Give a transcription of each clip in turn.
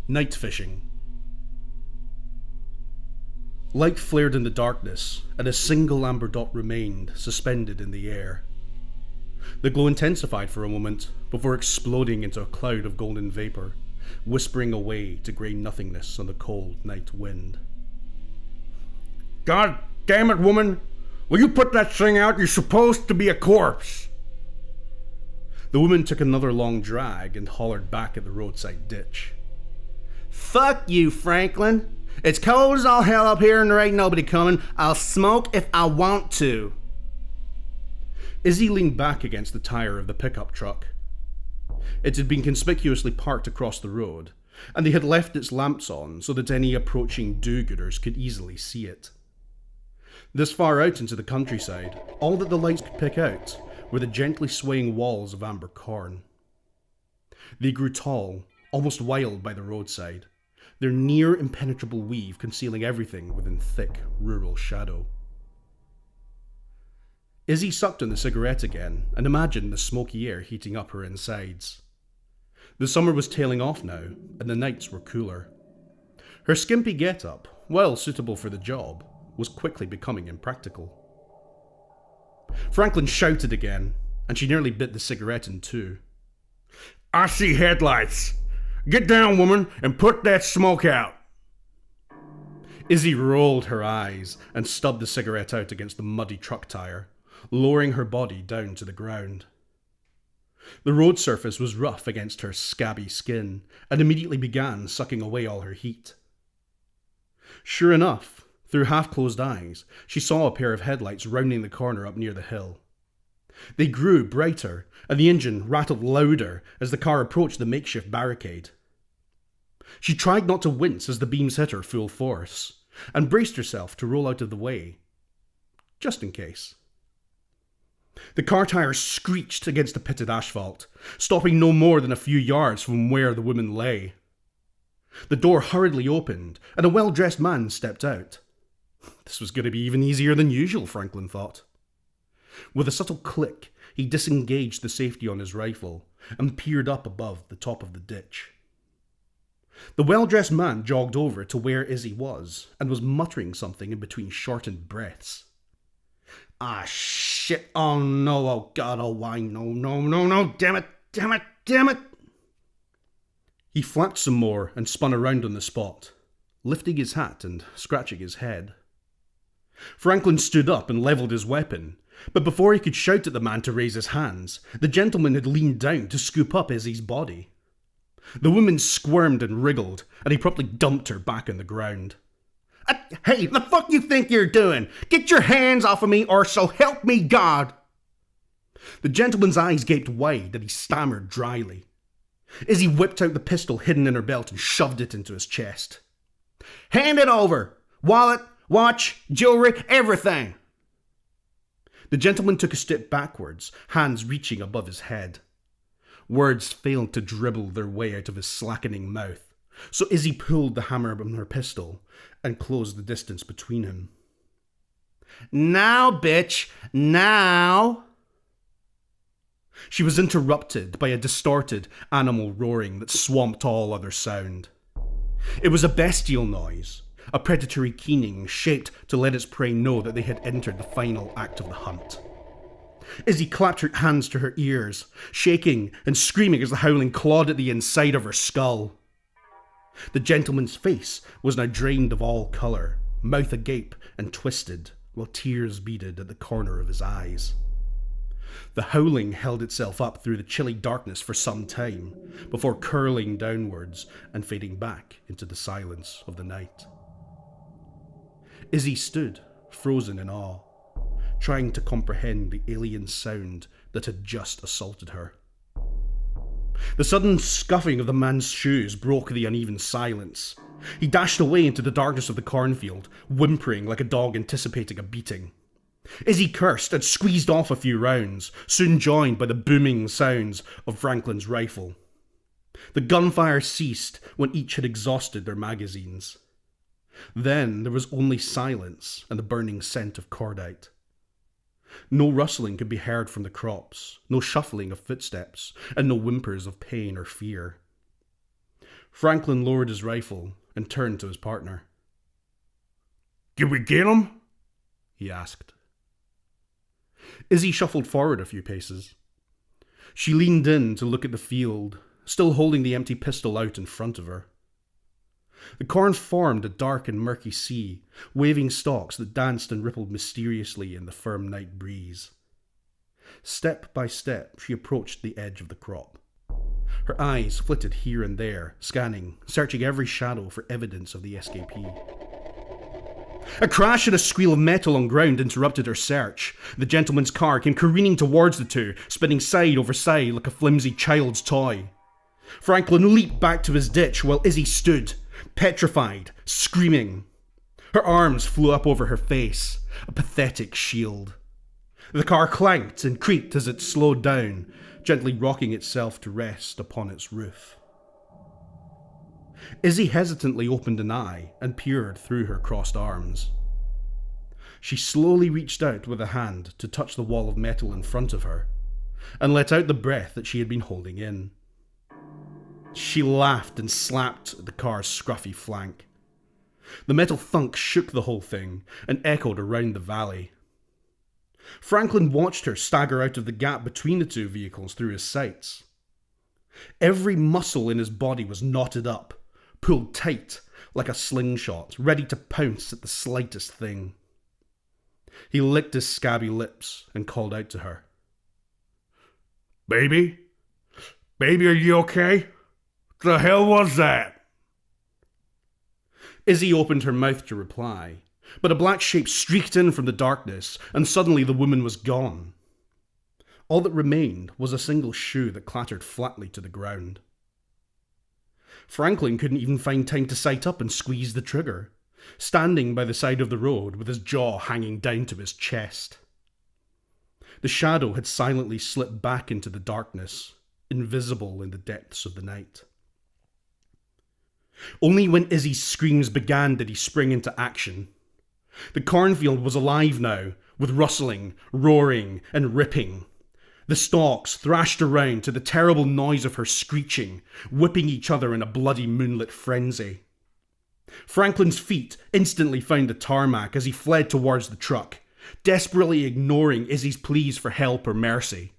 Night fishing. Light flared in the darkness, and a single amber dot remained suspended in the air. The glow intensified for a moment before exploding into a cloud of golden vapor, whispering away to grey nothingness on the cold night wind. God damn it, woman! Will you put that thing out? You're supposed to be a corpse! The woman took another long drag and hollered back at the roadside ditch. Fuck you, Franklin. It's cold as all hell up here and there ain't nobody coming. I'll smoke if I want to. Izzy leaned back against the tire of the pickup truck. It had been conspicuously parked across the road, and they had left its lamps on so that any approaching do-gooders could easily see it. This far out into the countryside, all that the lights could pick out were the gently swaying walls of amber corn. They grew tall, almost wild by the roadside, their near impenetrable weave concealing everything within thick rural shadow. Izzy sucked on the cigarette again and imagined the smoky air heating up her insides. The summer was tailing off now, and the nights were cooler. Her skimpy get-up, well suitable for the job, was quickly becoming impractical. Franklin shouted again, and she nearly bit the cigarette in two. I see headlights! Get down, woman, and put that smoke out! Izzy rolled her eyes and stubbed the cigarette out against the muddy truck tire, lowering her body down to the ground. The road surface was rough against her scabby skin and immediately began sucking away all her heat. Sure enough, through half-closed eyes, she saw a pair of headlights rounding the corner up near the hill. They grew brighter, and the engine rattled louder as the car approached the makeshift barricade. She tried not to wince as the beams hit her full force, and braced herself to roll out of the way, just in case. The car tires screeched against the pitted asphalt, stopping no more than a few yards from where the woman lay. The door hurriedly opened, and a well-dressed man stepped out. This was going to be even easier than usual, Franklin thought. With a subtle click, he disengaged the safety on his rifle and peered up above the top of the ditch. The well-dressed man jogged over to where Izzy was and was muttering something in between shortened breaths. Ah, shit, oh no, oh god, oh why, no, damn it. He flapped some more and spun around on the spot, lifting his hat and scratching his head. Franklin stood up and levelled his weapon, but before he could shout at the man to raise his hands, the gentleman had leaned down to scoop up Izzy's body. The woman squirmed and wriggled, and he promptly dumped her back on the ground. Hey, the fuck you think you're doing? Get your hands off of me, or so help me God! The gentleman's eyes gaped wide, and he stammered dryly. Izzy whipped out the pistol hidden in her belt and shoved it into his chest. Hand it over! Wallet, watch, jewelry, everything! The gentleman took a step backwards, hands reaching above his head. Words failed to dribble their way out of his slackening mouth, so Izzy pulled the hammer on her pistol and closed the distance between him. Now, bitch, now! She was interrupted by a distorted animal roaring that swamped all other sound. It was a bestial noise, a predatory keening shaped to let its prey know that they had entered the final act of the hunt. Izzy clapped her hands to her ears, shaking and screaming as the howling clawed at the inside of her skull. The gentleman's face was now drained of all colour, mouth agape and twisted, while tears beaded at the corner of his eyes. The howling held itself up through the chilly darkness for some time, before curling downwards and fading back into the silence of the night. Izzy stood, frozen in awe, trying to comprehend the alien sound that had just assaulted her. The sudden scuffing of the man's shoes broke the uneven silence. He dashed away into the darkness of the cornfield, whimpering like a dog anticipating a beating. Izzy cursed and squeezed off a few rounds, soon joined by the booming sounds of Franklin's rifle. The gunfire ceased when each had exhausted their magazines. Then there was only silence and the burning scent of cordite. No rustling could be heard from the crops, no shuffling of footsteps, and no whimpers of pain or fear. Franklin lowered his rifle and turned to his partner. Did we get him? He asked. Izzy shuffled forward a few paces. She leaned in to look at the field, still holding the empty pistol out in front of her. The corn formed a dark and murky sea, waving stalks that danced and rippled mysteriously in the firm night breeze. Step by step, she approached the edge of the crop. Her eyes flitted here and there, scanning, searching every shadow for evidence of the escapee. A crash and a squeal of metal on ground interrupted her search. The gentleman's car came careening towards the two, spinning side over side like a flimsy child's toy. Franklin leaped back to his ditch while Izzy stood, petrified, screaming. Her arms flew up over her face, a pathetic shield. The car clanked and creaked as it slowed down, gently rocking itself to rest upon its roof. Izzy hesitantly opened an eye and peered through her crossed arms. She slowly reached out with a hand to touch the wall of metal in front of her, and let out the breath that she had been holding in. She laughed and slapped at the car's scruffy flank. The metal thunk shook the whole thing and echoed around the valley. Franklin watched her stagger out of the gap between the two vehicles through his sights. Every muscle in his body was knotted up, pulled tight like a slingshot, ready to pounce at the slightest thing. He licked his scabby lips and called out to her. Baby? Baby, are you okay? The hell was that? Izzy opened her mouth to reply, but a black shape streaked in from the darkness, and suddenly the woman was gone. All that remained was a single shoe that clattered flatly to the ground. Franklin couldn't even find time to sight up and squeeze the trigger, standing by the side of the road with his jaw hanging down to his chest. The shadow had silently slipped back into the darkness, invisible in the depths of the night. Only when Izzy's screams began did he spring into action. The cornfield was alive now, with rustling, roaring, and ripping. The stalks thrashed around to the terrible noise of her screeching, whipping each other in a bloody moonlit frenzy. Franklin's feet instantly found the tarmac as he fled towards the truck, desperately ignoring Izzy's pleas for help or mercy.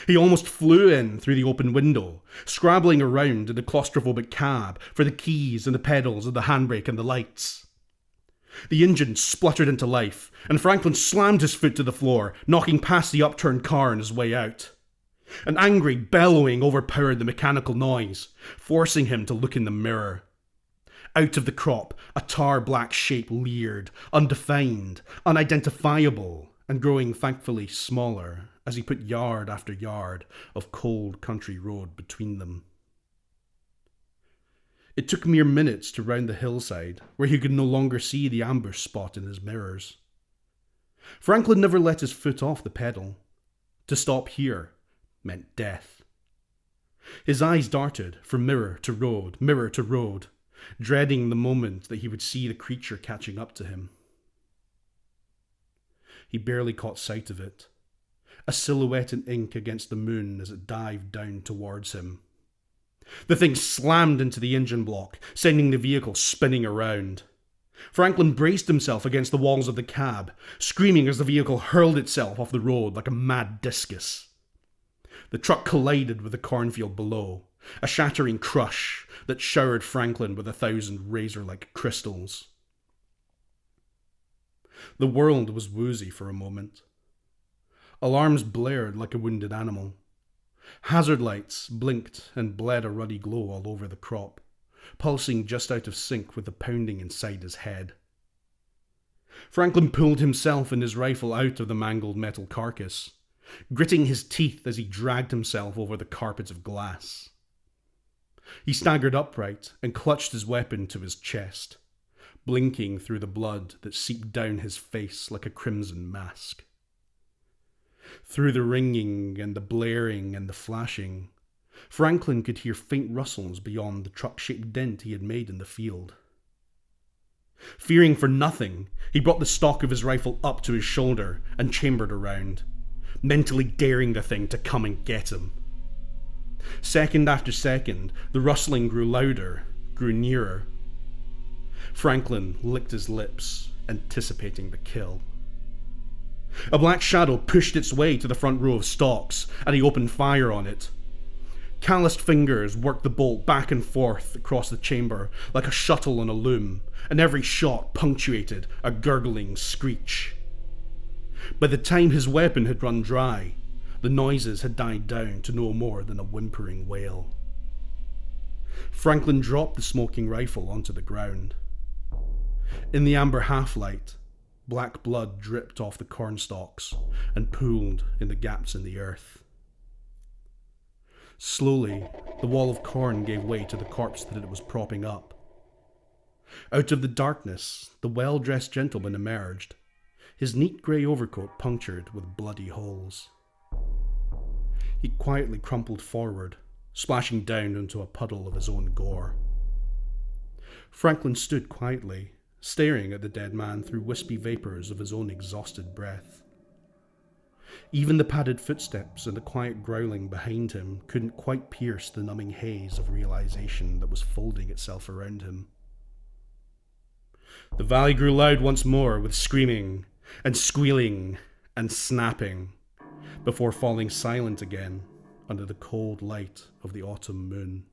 He almost flew in through the open window, scrabbling around in the claustrophobic cab for the keys and the pedals and the handbrake and the lights. The engine spluttered into life, and Franklin slammed his foot to the floor, knocking past the upturned car on his way out. An angry bellowing overpowered the mechanical noise, forcing him to look in the mirror. Out of the crop, a tar-black shape leered, undefined, unidentifiable, and growing thankfully smaller as he put yard after yard of cold country road between them. It took mere minutes to round the hillside, where he could no longer see the ambush spot in his mirrors. Franklin never let his foot off the pedal. To stop here meant death. His eyes darted from mirror to road, dreading the moment that he would see the creature catching up to him. He barely caught sight of it, a silhouette in ink against the moon as it dived down towards him. The thing slammed into the engine block, sending the vehicle spinning around. Franklin braced himself against the walls of the cab, screaming as the vehicle hurled itself off the road like a mad discus. The truck collided with the cornfield below, a shattering crush that showered Franklin with 1,000 razor-like crystals. The world was woozy for a moment. Alarms blared like a wounded animal. Hazard lights blinked and bled a ruddy glow all over the crop, pulsing just out of sync with the pounding inside his head. Franklin pulled himself and his rifle out of the mangled metal carcass, gritting his teeth as he dragged himself over the carpet of glass. He staggered upright and clutched his weapon to his chest, blinking through the blood that seeped down his face like a crimson mask. Through the ringing and the blaring and the flashing, Franklin could hear faint rustles beyond the truck-shaped dent he had made in the field. Fearing for nothing, he brought the stock of his rifle up to his shoulder and chambered around, mentally daring the thing to come and get him. Second after second, the rustling grew louder, grew nearer. Franklin licked his lips, anticipating the kill. A black shadow pushed its way to the front row of stocks, and he opened fire on it. Calloused fingers worked the bolt back and forth across the chamber like a shuttle on a loom, and every shot punctuated a gurgling screech. By the time his weapon had run dry, the noises had died down to no more than a whimpering wail. Franklin dropped the smoking rifle onto the ground. In the amber half-light, black blood dripped off the cornstalks and pooled in the gaps in the earth. Slowly, the wall of corn gave way to the corpse that it was propping up. Out of the darkness, the well-dressed gentleman emerged, his neat grey overcoat punctured with bloody holes. He quietly crumpled forward, splashing down into a puddle of his own gore. Franklin stood quietly, staring at the dead man through wispy vapours of his own exhausted breath. Even the padded footsteps and the quiet growling behind him couldn't quite pierce the numbing haze of realization that was folding itself around him. The valley grew loud once more with screaming and squealing and snapping, before falling silent again under the cold light of the autumn moon.